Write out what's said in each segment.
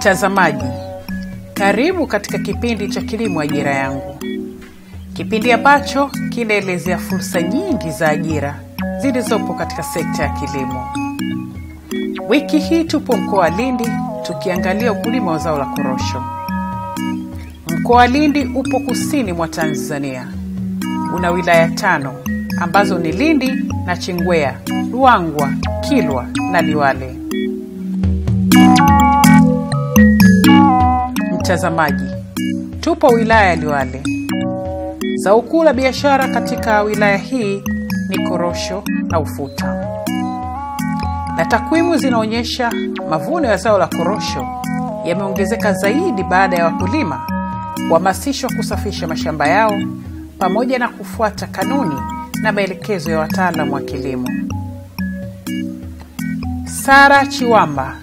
Mtazamaji, karibu katika kipindi cha Kilimo Ajira Yangu. Kipindi ambacho kinaelezea fursa nyingi za ajira zilizopo katika sekta ya kilimo. Wiki hii tupo mkoa wa Lindi tukiangalia ukulima wa zao la korosho. Mkoa wa Lindi upo kusini mwa Tanzania. Una wilaya 5 ambazo ni Lindi na Chingwea, Ruangwa, Kilwa na Liwale. Mtazamaji, tupo wilaya ya Liwale. Zao kuu la biashara katika wilaya hii ni korosho na ufuta. Na takwimu zinaonyesha mavuno ya zao la korosho yameongezeka zaidi baada ya wakulima kuhamasishwa kusafisha mashamba yao pamoja na kufuata kanuni na maelekezo ya wataalamu wa kilimo. Sara Chiwamba,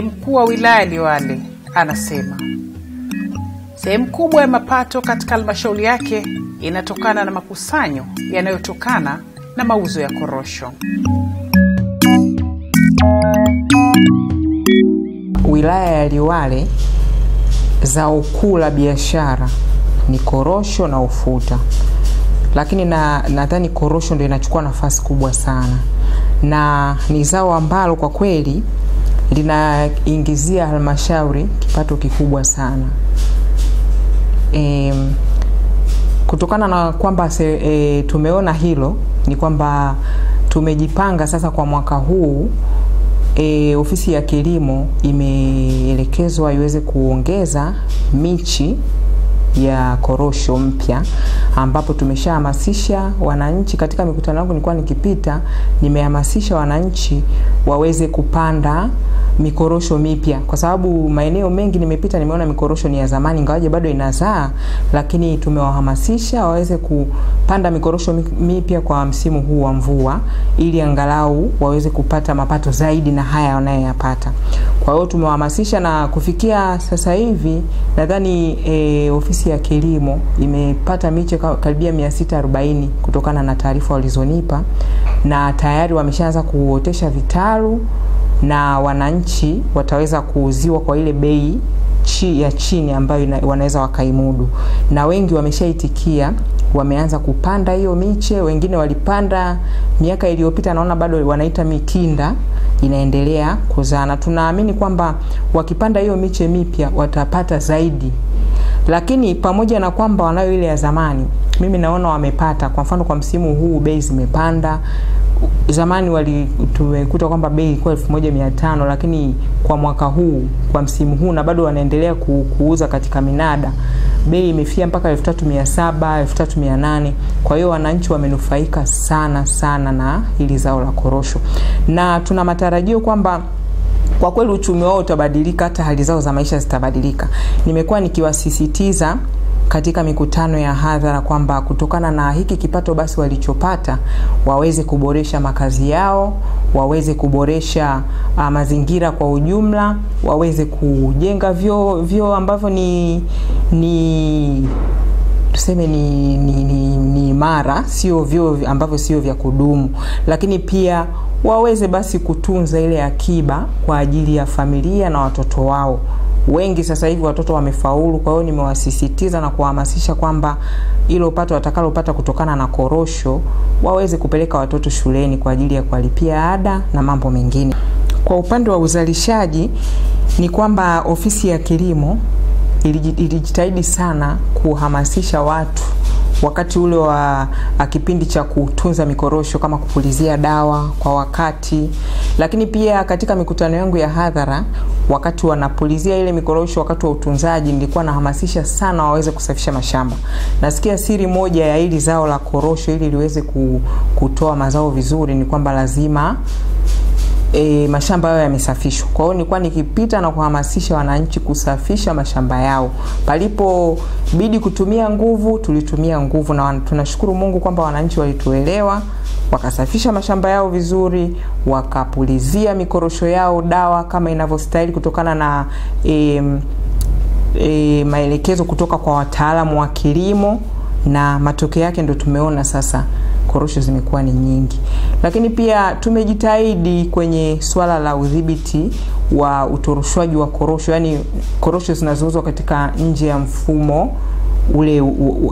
mkuu wa wilaya Liwale, anasema sehemu kubwa ya mapato katika halmashauri yake inatokana na makusanyo yanayotokana na mauzo ya korosho. Wilaya ya Liwale, zao kuu la biashara ni korosho na ufuta. Lakini nadhani korosho ndio inachukua nafasi kubwa sana. Na ni zao ambalo kwa kweli linaingizia halmashauri kipato kikubwa sana. Kutokana na kwamba tumeona hilo, ni kwamba tumejipanga sasa kwa mwaka huu. Ofisi ya kilimo imeelekezwa iweze kuongeza michi ya korosho mpya, ambapo tumeshahamasisha wananchi. Katika mikutano yangu nilikuwa nikipita, nimehamasisha wananchi waweze kupanda mikorosho mipya, kwa sababu maeneo mengi nimepita nimeona mikorosho ni ya zamani, ingawaje bado inazaa, lakini tumewahamasisha waweze kupanda mikorosho mipya kwa msimu huu wa mvua, ili angalau waweze kupata mapato zaidi na haya wanayoyapata. Kwa hiyo tumewahamasisha, na kufikia sasa hivi nadhani ofisi ya kilimo imepata miche karibia 640 kutokana na taarifa walizonipa, na tayari wameshaanza kuotesha vitalu, na wananchi wataweza kuuziwa kwa ile bei ya chini ambayo wanaweza wakaimudu. Na wengi wameshaitikia, wameanza kupanda hiyo miche. Wengine walipanda miaka iliyopita, naona bado wanaita mikinda, inaendelea kuzaa. Na tunaamini kwamba wakipanda hiyo miche mipya watapata zaidi. Lakini pamoja na kwamba wanayo ile ya zamani, mimi naona wamepata. Kwa mfano kwa msimu huu bei zimepanda. Zamani tumekuta kwamba bei ilikuwa 1500, lakini kwa mwaka huu, kwa msimu huu, na bado wanaendelea kuuza katika minada, bei imefia mpaka 3700, 3800. Kwa hiyo wananchi wamenufaika sana sana na hili zao la korosho, na tuna matarajio kwamba kwa kweli uchumi wao utabadilika, hata hali zao za maisha zitabadilika. Nimekuwa nikiwasisitiza katika mikutano ya hadhara kwamba kutokana na hiki kipato basi walichopata, waweze kuboresha makazi yao, waweze kuboresha mazingira kwa ujumla, waweze kujenga vyoo ambavyo tuseme ni imara, sio vyoo ambavyo sio vya kudumu. Lakini pia waweze basi kutunza ile akiba kwa ajili ya familia na watoto wao. Wengi sasa hivi watoto wamefaulu, kwa hiyo nimewasisitiza na kuhamasisha kwamba hilo pato watakalopata kutokana na korosho waweze kupeleka watoto shuleni kwa ajili ya kuwalipia ada na mambo mengine. Kwa upande wa uzalishaji, ni kwamba ofisi ya kilimo ilijitahidi sana kuhamasisha watu wakati ule wa kipindi cha kutunza mikorosho, kama kupulizia dawa kwa wakati. Lakini pia katika mikutano yangu ya hadhara, wakati wanapulizia ile mikorosho wakati wa utunzaji, nilikuwa nahamasisha sana waweze kusafisha mashamba. Nasikia siri moja ya hili zao la korosho ili liweze kutoa mazao vizuri ni kwamba lazima mashamba yao yamesafishwa. Kwa hiyo nilikuwa nikipita na kuhamasisha wananchi kusafisha mashamba yao. Palipo bidi kutumia nguvu, tulitumia nguvu, na tunashukuru Mungu kwamba wananchi walituelewa, wakasafisha mashamba yao vizuri, wakapulizia mikorosho yao dawa kama inavyostahili kutokana na maelekezo kutoka kwa wataalamu wa kilimo, na matokeo yake ndio tumeona sasa korosho zimekuwa ni nyingi. Lakini pia tumejitahidi kwenye swala la udhibiti wa utoroshwaji wa korosho, yani korosho zinazouzwa katika nje ya mfumo ule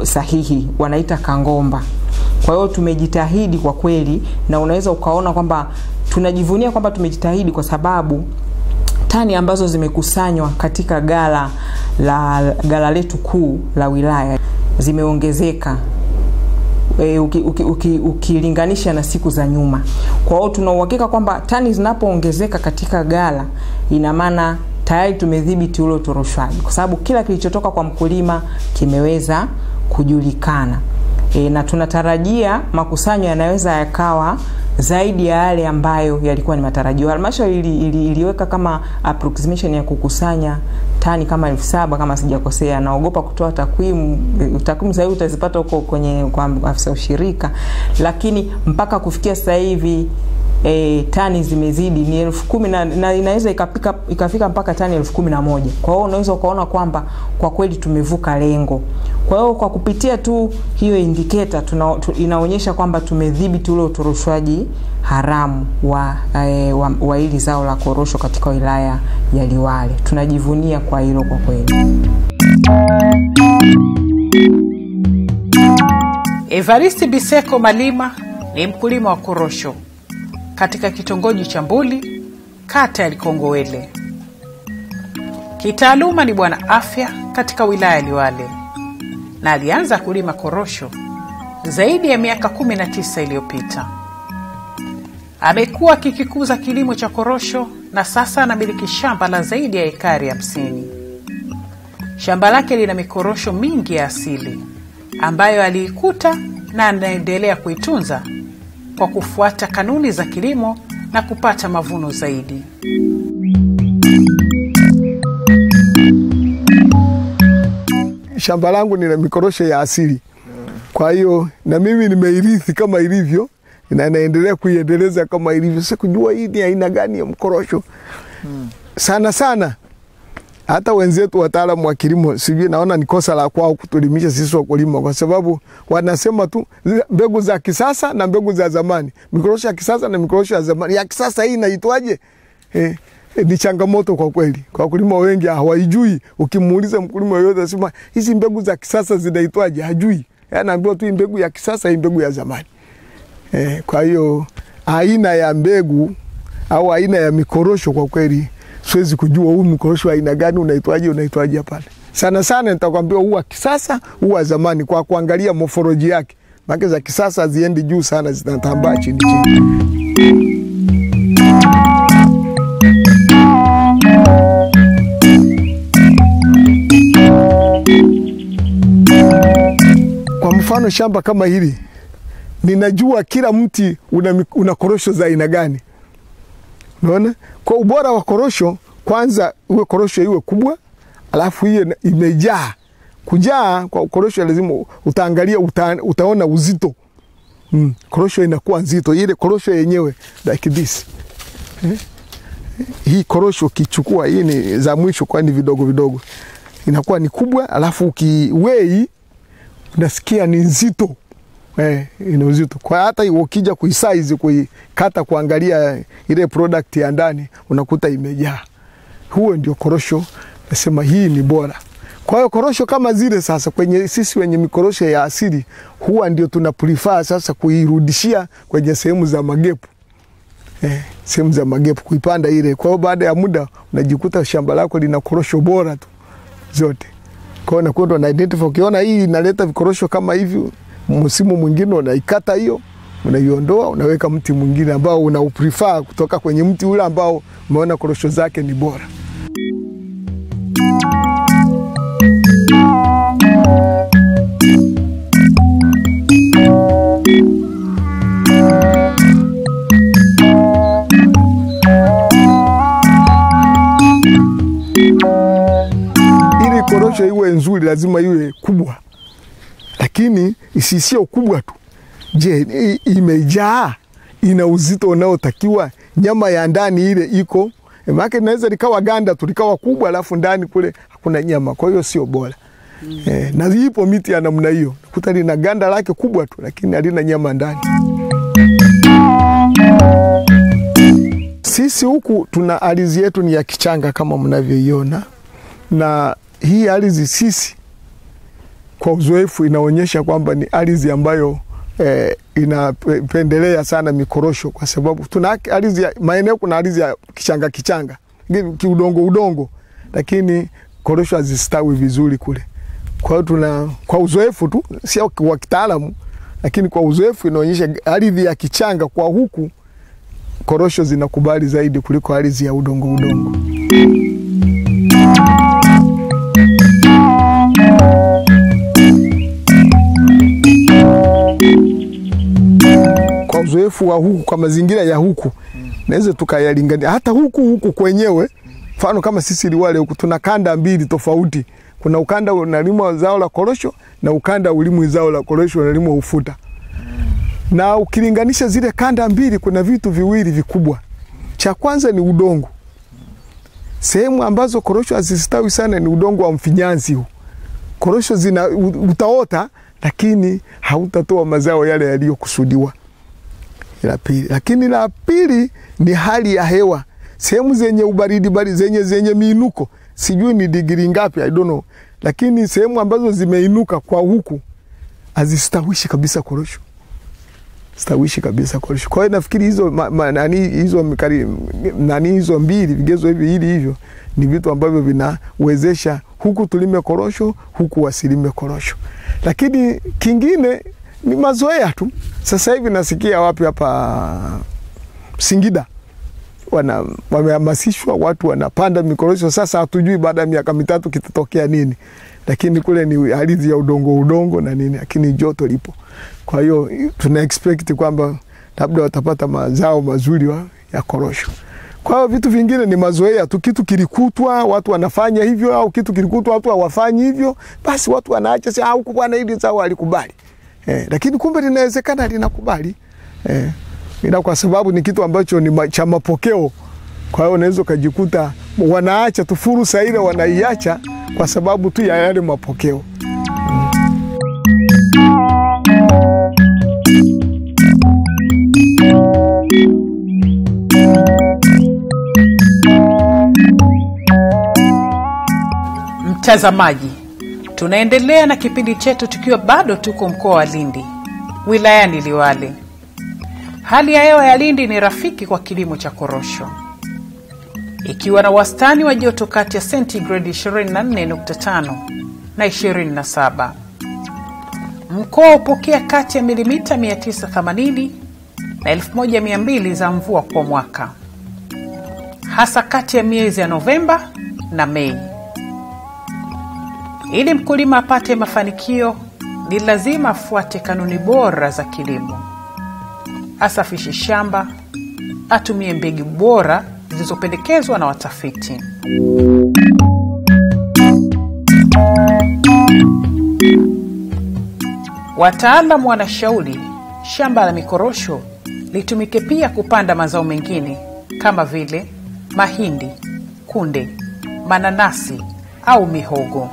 sahihi, wanaita kangomba. Kwa hiyo tumejitahidi kwa kweli, na unaweza ukaona kwamba tunajivunia kwamba tumejitahidi kwa sababu tani ambazo zimekusanywa katika gala letu kuu la wilaya zimeongezeka ukilinganisha na siku za nyuma. Kwa hiyo tuna uhakika kwamba tani zinapoongezeka katika gala, ina maana tayari tumedhibiti ule utoroshwaji, kwa sababu kila kilichotoka kwa mkulima kimeweza kujulikana. Na tunatarajia makusanyo yanaweza yakawa zaidi ya yale ambayo yalikuwa ni matarajio. Halmashauri iliweka kama approximation ya kukusanya tani kama 7,000 kama sijakosea. Naogopa kutoa takwimu sasa utazipata huko kwa afisa ushirika, lakini mpaka kufikia sasa hivi tani zimezidi ni 10,000 na inaweza ikafika mpaka tani 11,000. Kwa hiyo unaweza ukaona kwamba kwa kweli tumevuka lengo. Kwa hiyo kwa kupitia tu hiyo indicator inaonyesha kwamba tumedhibiti ule utoroshwaji haramu wa hili zao la korosho katika wilaya ya Liwale. Tunajivunia kwa hilo kwa kweli. Evaristi Biseko Malima ni mkulima wa korosho katika kitongoji cha Mbuli, kata ya Likongowele. Kitaaluma ni bwana afya katika wilaya ya Liwale, na alianza kulima korosho zaidi ya miaka 19 iliyopita. Amekuwa akikuza kilimo cha korosho na sasa anamiliki shamba la zaidi ya ekari 50. Shamba lake lina mikorosho mingi ya asili ambayo aliikuta na anaendelea kuitunza kwa kufuata kanuni za kilimo na kupata mavuno zaidi. Shamba langu nina mikorosho ya asili. Kwa hiyo na mimi nimeirithi kama ilivyo na naendelea kuiendeleza kama ilivyo. Sasa kujua hii ni aina gani ya mkorosho. Sana hata wenzetu wataalamu wa kilimo sijui naona ni kosa la kwao kutulimisha sisi wakulima, kwa sababu wanasema tu mbegu za kisasa na mbegu za zamani. Mikorosho ya kisasa na mikorosho ya zamani. Ya kisasa hii inaitwaje? Ni changamoto kwa kweli. Kwa wakulima wengi hawajui. Ukimuuliza mkulima yoyote anasema hizi mbegu za kisasa zinaitwaje? Hajui. Anaambiwa tu mbegu ya kisasa, hii mbegu ya zamani. Kwa hiyo aina ya mbegu au aina ya mikorosho kwa kweli siwezi kujua huu mkorosho aina gani unaitwaje pale. Sana nitakwambia huu wa kisasa, huu wa zamani kwa kuangalia morphology yake. Maana za kisasa ziendi juu sana, zinatambaa chini. Kwa mfano shamba kama hili, ninajua kila mti una korosho za aina gani. Unaona? Kwa ubora wa korosho, kwanza uwe korosho iwe kubwa, alafu hiyo imejaa. Kujaa kwa korosho lazima utaangalia, utaona uzito. Korosho inakuwa nzito, ile korosho yenyewe like this. Hii korosho kichukua, hii ni za mwisho kwa ni vidogo. Inakuwa ni kubwa, alafu ukiwei unasikia ni nzito. Ina uzito. Kwa hata ukija kuisize, kuikata, kuangalia ile product ya ndani, unakuta imejaa. Huo ndio korosho nasema hii ni bora. Kwa hiyo korosho kama zile sasa kwenye sisi wenye mikorosho ya asili, huwa ndio tuna prefer sasa kuirudishia kwenye sehemu za magepu. Sehemu za magepu kuipanda ile. Kwa hiyo baada ya muda unajikuta shamba lako lina korosho bora tu zote. Kwa hiyo unakwenda na identify, ukiona hii inaleta vikorosho kama hivi, msimu mwingine unaikata hiyo, unaiondoa, unaweka mti mwingine ambao unauprefer kutoka kwenye mti ule ambao umeona korosho zake ni bora. Ili korosho iwe nzuri lazima iwe kubwa. Lakini isishie ukubwa tu. Je, imejaa, ina uzito unaotakiwa, nyama ya ndani ile iko. Maana inaweza likawa ganda tu, likawa kubwa alafu ndani kule hakuna nyama. Kwa hiyo sio bora. Na ipo miti ya namna hiyo. Kuta lina ganda lake kubwa tu lakini halina nyama ndani. Sisi huku tuna ardhi yetu ni ya kichanga kama mnavyoiona, na hii ardhi sisi kwa uzoefu inaonyesha kwamba ni ardhi ambayo inapendelea sana mikorosho, kwa sababu tuna ardhi maeneo kuna ardhi ya kichanga kiudongo, lakini korosho hazistawi vizuri kule. Kwa hiyo kwa uzoefu tu, sio kwa kitaalamu, lakini kwa uzoefu inaonyesha ardhi ya kichanga kwa huku korosho zinakubali zaidi kuliko ardhi ya udongo. Kwa uzoefu wa huku, kwa mazingira ya huku, naweza tukayalingania hata huku kwenyewe. Mfano kama sisi Liwale huku tuna kanda mbili tofauti. Kuna ukanda unalimwa zao la korosho na ukanda ulimwi zao la korosho unalimwa ufuta. Na ukilinganisha zile kanda mbili kuna vitu viwili vikubwa. Cha kwanza ni udongo. Sehemu ambazo korosho hazistawi sana ni udongo wa mfinyanzi huu. Korosho utaota lakini hautatoa mazao yale yaliyokusudiwa. Lakini la pili ni hali ya hewa. Sehemu zenye ubaridi zenye miinuko, sijui ni degree ngapi, I don't know. Lakini sehemu ambazo zimeinuka kwa huku hazistawishi kabisa korosho. Kwa hiyo nafikiri hizo mbili vigezo hivyo ni vitu ambavyo vinawezesha huku tulime korosho, huku wasilime korosho. Lakini kingine ni mazoea tu. Sasa hivi nasikia wapi hapa Singida wamehamasishwa watu wanapanda mikorosho. Sasa hatujui baada ya miaka 3 kitatokea nini. Lakini kule ni ardhi ya udongo na nini, lakini joto lipo. Kwa hiyo tuna expect kwamba labda watapata mazao mazuri ya korosho. Kwa hiyo vitu vingine ni mazoea tu. Kitu kilikutwa watu wanafanya hivyo, au kitu kilikutwa watu hawafanyi hivyo, basi watu wanaacha sasa huko bwana hili zao alikubali. Lakini kumbe linawezekana linakubali. Ila kwa sababu ni kitu ambacho ni cha mapokeo. Kwa hiyo unaweza kujikuta wanaacha tu fursa ile, wanaiacha kwa sababu tu ya yale mapokeo. Mtazamaji, tunaendelea na kipindi chetu tukiwa bado tuko mkoa wa Lindi, wilayani Liwale. Hali ya hewa ya Lindi ni rafiki kwa kilimo cha korosho, ikiwa na wastani wa joto kati ya sentigredi 24.5 na 27. Mkoa upokea kati ya milimita 980 na 1200 za mvua kwa mwaka, hasa kati ya miezi ya Novemba na Mei. Ili mkulima apate mafanikio, ni lazima afuate kanuni bora za kilimo. Asafishe shamba, atumie mbegu bora zilizopendekezwa na watafiti. Wataalamu wanashauri shamba la mikorosho litumike pia kupanda mazao mengine kama vile mahindi, kunde, mananasi au mihogo.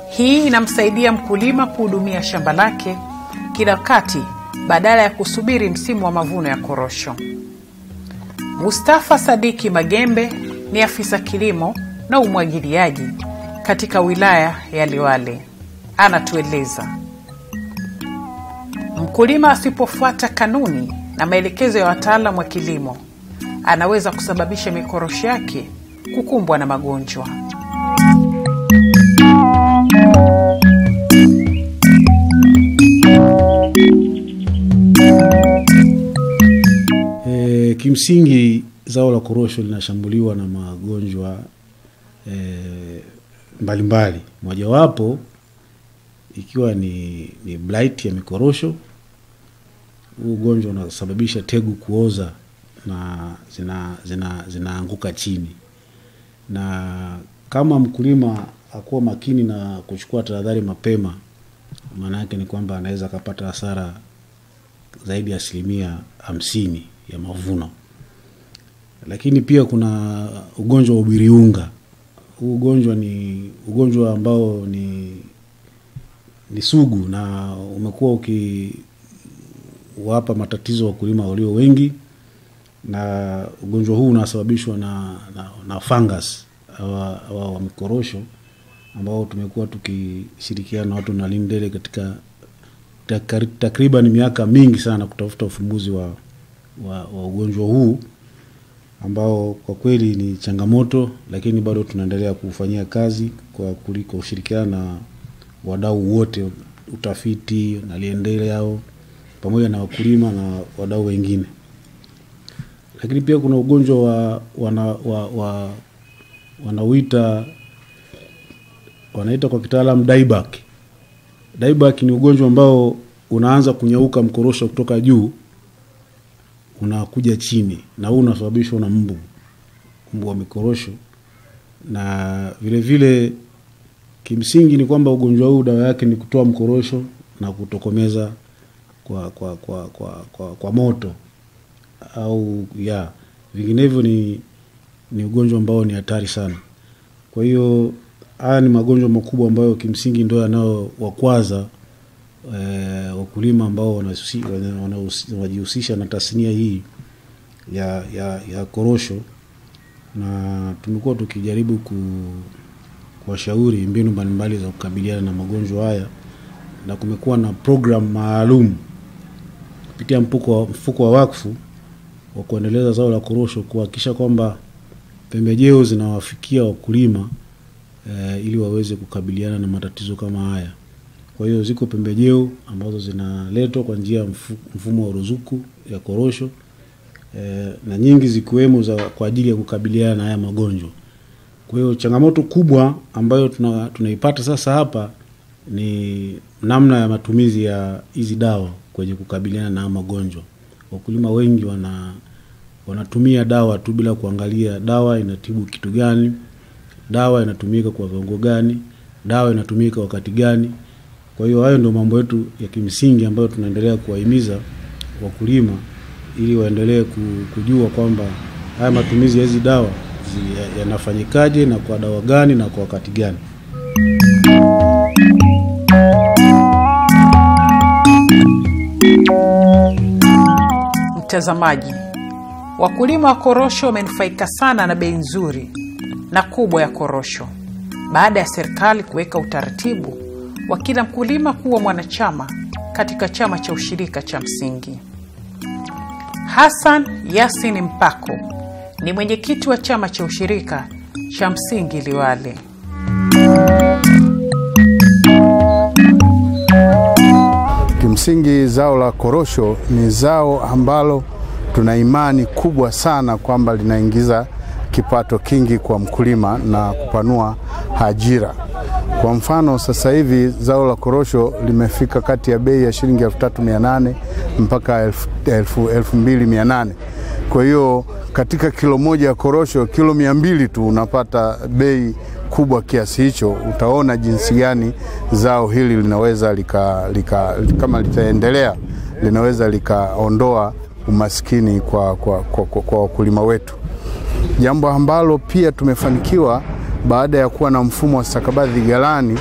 Hii inamsaidia mkulima kuhudumia shamba lake kila wakati badala ya kusubiri msimu wa mavuno ya korosho. Mustafa Sadiki Magembe ni afisa kilimo na umwagiliaji katika wilaya ya Liwale. Anatueleza mkulima asipofuata kanuni na maelekezo ya wataalamu wa kilimo anaweza kusababisha mikorosho yake kukumbwa na magonjwa. Kimsingi zao la korosho linashambuliwa na magonjwa mbalimbali. Mojawapo ikiwa ni blight ya mikorosho. Ugonjwa unasababisha tegu kuoza na zinaanguka chini. Na kama mkulima hakuwa makini na kuchukua tahadhari mapema, maana yake ni kwamba anaweza kupata hasara zaidi ya 50% ya mavuno. Lakini pia kuna ugonjwa wa ubiriunga. Huu ugonjwa ni ugonjwa ambao ni sugu na umekuwa ukiwapa matatizo wakulima walio wengi, na ugonjwa huu unasababishwa na fungus wa mikorosho ambao tumekuwa tukishirikiana na watu na Lindele katika takriban miaka mingi sana kutafuta ufumbuzi wa ugonjwa huu ambao kwa kweli ni changamoto, lakini bado tunaendelea kufanyia kazi kwa kuliko ushirikiana na wadau wote, utafiti na Lindele yao pamoja na wakulima na wadau wengine. Lakini pia kuna ugonjwa wanaita kwa kitaalamu dieback. Dieback ni ugonjwa ambao unaanza kunyauka mkorosho kutoka juu unakuja chini, na huu unasababishwa na mbu wa mikorosho. Na vile vile kimsingi ni kwamba ugonjwa huu dawa yake ni kutoa mkorosho na kutokomeza kwa moto au vinginevyo ni ugonjwa ambao ni hatari sana. Kwa hiyo haya ni magonjwa makubwa ambayo kimsingi ndio yanao wakwaza wakulima ambao wanajihusisha na tasnia hii ya korosho, na tumekuwa tukijaribu kuwashauri mbinu mbalimbali za kukabiliana na magonjwa haya, na kumekuwa na program maalum kupitia mfuko wa wakfu wa kuendeleza zao la korosho kuhakikisha kwamba pembejeo zinawafikia wakulima ili waweze kukabiliana na matatizo kama haya. Kwa hiyo ziko pembejeo ambazo zinaletwa kwa njia ya mfumo wa ruzuku ya korosho na nyingi zikiwemo kwa ajili ya kukabiliana na haya magonjwa. Kwa hiyo changamoto kubwa ambayo tunaipata sasa hapa ni namna ya matumizi ya hizi dawa kwenye kukabiliana na magonjwa. Wakulima wengi wanatumia dawa tu bila kuangalia dawa inatibu kitu gani, dawa inatumika kwa viwango gani, dawa inatumika wakati gani. Kwa hiyo hayo ndio mambo yetu ya kimsingi ambayo tunaendelea kuwahimiza wakulima ili waendelee kujua kwamba haya matumizi ya hizi dawa yanafanyikaje na kwa dawa gani na kwa wakati gani. Mtazamaji, wakulima wa korosho wamenufaika sana na bei nzuri na kubwa ya korosho baada ya serikali kuweka utaratibu wa kila mkulima kuwa mwanachama katika chama cha ushirika cha msingi. Hassan Yasin Mpako ni mwenyekiti wa chama cha ushirika cha msingi Liwale. Kimsingi zao la korosho ni zao ambalo tuna imani kubwa sana kwamba linaingiza kipato kingi kwa mkulima na kupanua ajira. Kwa mfano sasa hivi zao la korosho limefika kati ya bei ya shilingi 3,800 mpaka 2,800. Kwa hiyo katika kilo moja ya korosho, kilo 200 tu unapata bei kubwa kiasi hicho. Utaona jinsi gani zao hili linaweza kama litaendelea linaweza likaondoa umaskini kwa wakulima wetu. Jambo ambalo pia tumefanikiwa baada ya kuwa na mfumo wa stakabadhi ghalani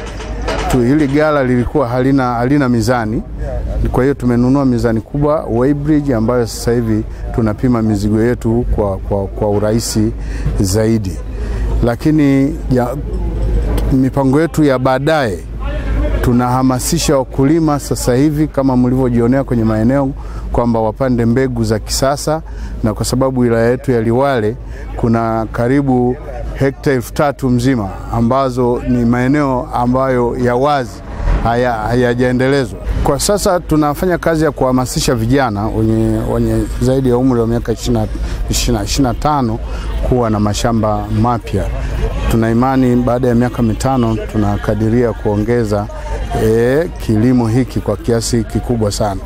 hili ghala lilikuwa halina mizani. Kwa hiyo tumenunua mizani kubwa Weighbridge ambayo sasa hivi tunapima mizigo yetu kwa urahisi zaidi. Lakini mipango yetu ya baadaye tunahamasisha wakulima sasa hivi kama mlivyojionea kwenye maeneo kwamba wapande mbegu za kisasa, na kwa sababu wilaya yetu ya Liwale kuna karibu hekta 3,000 mzima ambazo ni maeneo ambayo ya wazi hayajaendelezwa. Kwa sasa tunafanya kazi ya kuhamasisha vijana wenye zaidi ya umri wa miaka 25 kuwa na mashamba mapya. Tuna imani baada ya miaka 5 tunakadiria kuongeza kilimo hiki kwa kiasi kikubwa sana.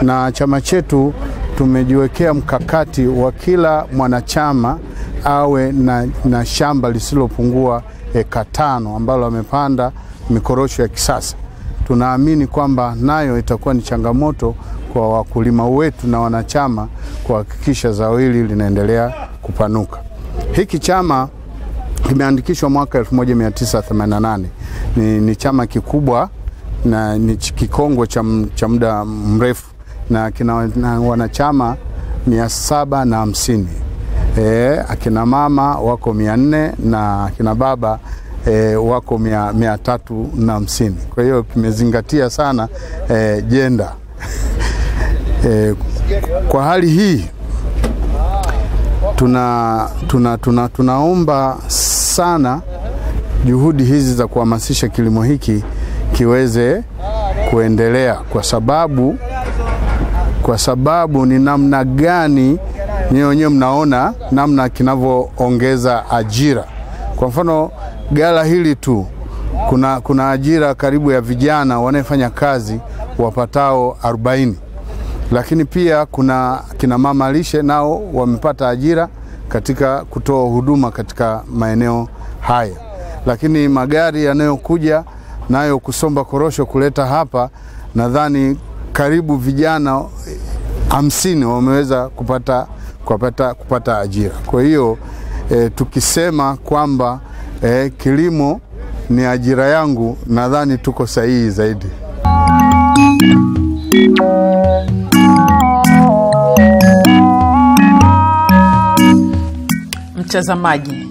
Na chama chetu tumejiwekea mkakati wa kila mwanachama awe na shamba lisilopungua eka 5 ambalo amepanda mikorosho ya kisasa. Tunaamini kwamba nayo itakuwa ni changamoto kwa wakulima wetu na wanachama kuhakikisha zao hili linaendelea kupanuka. Hiki chama kimeandikishwa mwaka 1988. Ni chama kikubwa na ni kikongwe cha muda mrefu, na kina wanachama 750. Akina mama wako 400 na akina baba wako 350. Kwa hiyo kimezingatia sana jenda. Kwa hali hii tunaomba sana juhudi hizi za kuhamasisha kilimo hiki kiweze kuendelea, kwa sababu ni namna gani wenyewe mnaona namna kinavyoongeza ajira. Kwa mfano gala hili tu kuna ajira karibu ya vijana wanaofanya kazi wapatao 40. Lakini pia kuna kina mama lishe nao wamepata ajira katika kutoa huduma katika maeneo haya. Lakini magari yanayokuja nayo kusomba korosho kuleta hapa, nadhani karibu vijana 50 wameweza kupata ajira. Kwa hiyo tukisema kwamba kilimo ni ajira yangu, nadhani tuko sahihi zaidi. Mtazamaji,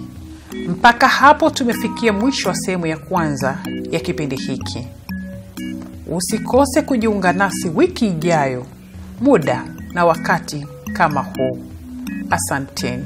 mpaka hapo tumefikia mwisho wa sehemu ya kwanza ya kipindi hiki. Usikose kujiunga nasi wiki ijayo, muda na wakati kama huu. Asanteni.